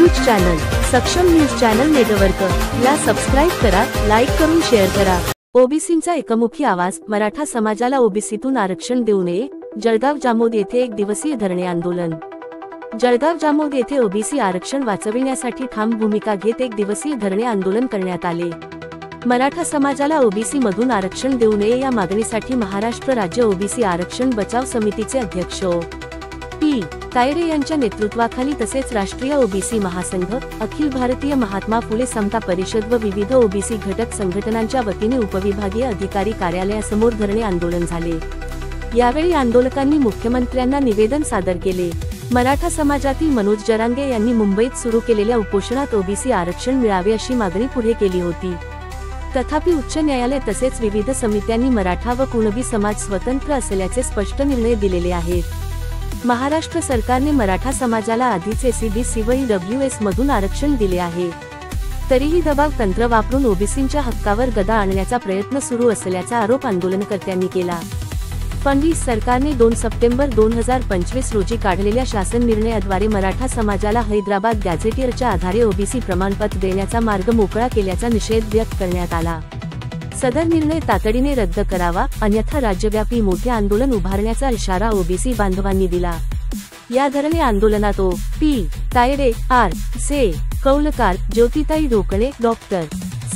News channel सक्षम news channel network ला subscribe करा, लाईक करून शेअर करा। ओबीसींचा एकमुखी आवाज, मराठा समाजाला ओबीसीतून आरक्षण देऊ नये। जळगाव जामोद येथे एक दिवसीय धरणे आंदोलन। जळगाव जामोद येथे ओबीसी आरक्षण वाचविण्यासाठी ठाम भूमिका घेत एक दिवसीय धरणे आंदोलन करण्यात आले। मराठा समाजाला ओबीसी मधून आरक्षण देऊ नये या मागणीसाठी महाराष्ट्र राज्य ओबीसी आरक्षण बचाव समितीचे अध्यक्ष पी. तायडे यांच्या नेतृत्वाखाली तसेच राष्ट्रीय ओबीसी महासंघ, अखिल भारतीय महात्मा फुले समता परिषद व विविध ओबीसी घटक संघटनांच्या वतीने उपविभागीय अधिकारी कार्यालयासमोर धरणे आंदोलन झाले। यावेळी आंदोलकांनी मुख्यमंत्र्यांना निवेदन सादर केले। मराठा समाजातील मनोज जरांगे यांनी मुंबईत सुरू केलेल्या उपोषणात ओबीसी आरक्षण मिळावे अशी मागणी पुढे केली होती। तथापि उच्च न्यायालय तसेच विविध समित्यांनी मराठा व कुणबी समाज स्वतंत्र असल्याचे स्पष्ट निर्णय दिलेले आहेत। महाराष्ट्र सरकारने मराठा समाजाला आधीच एससीबीसी व ईडब्ल्यूएस मधून आरक्षण दिले आहे, तरीही दबाव तंत्र वापरून ओबीसींच्या हक्कावर गदा आणण्याचा प्रयत्न सुरू असल्याचा आरोप आंदोलनकर्त्यांनी केला। फडणवीस सरकारने 2 सप्टेंबर 2025 रोजी काढलेल्या शासन निर्णयाद्वारे मराठा समाजाला हैदराबाद गॅझेटियरच्या आधारे ओबीसी प्रमाणपत्र देण्याचा मार्ग मोकळा केल्याचा निषेध व्यक्त करण्यात आला। सदर निर्णय तातडीने रद्द करावा, अन्यथा राज्यव्यापी मोठे आंदोलन उभारण्याचा इशारा ओबीसी बांधवांनी दिला। या धरणे आंदोलनात ओ. पी. तायडे, आर. से. कौलकार, ज्योतिताई ढोकळे, डॉक्टर.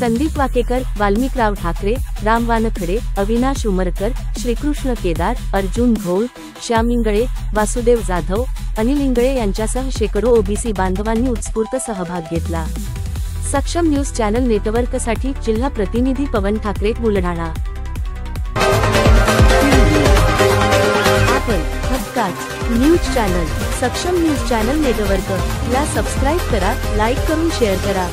संदीप वाकेकर, वाल्मिकराव ठाकरे, राम वानखडे, अविनाश उमरकर, श्रीकृष्ण केदार, अर्जुन घोळ, श्याम इंगळे, वासुदेव जाधव, अनिल इंगळे यांच्यासह शेकडो ओबीसी बांधवांनी उत्स्फूर्त सहभाग घेतला। सक्षम न्यूज चॅनल नेटवर्कसाठी जिल्हा प्रतिनिधी पवन ठाकरे, बुलढाणा। आपण हक्काच न्यूज चॅनल सक्षम न्यूज चॅनल नेटवर्क ला सबस्क्राइब करा, लाईक करून शेअर करा।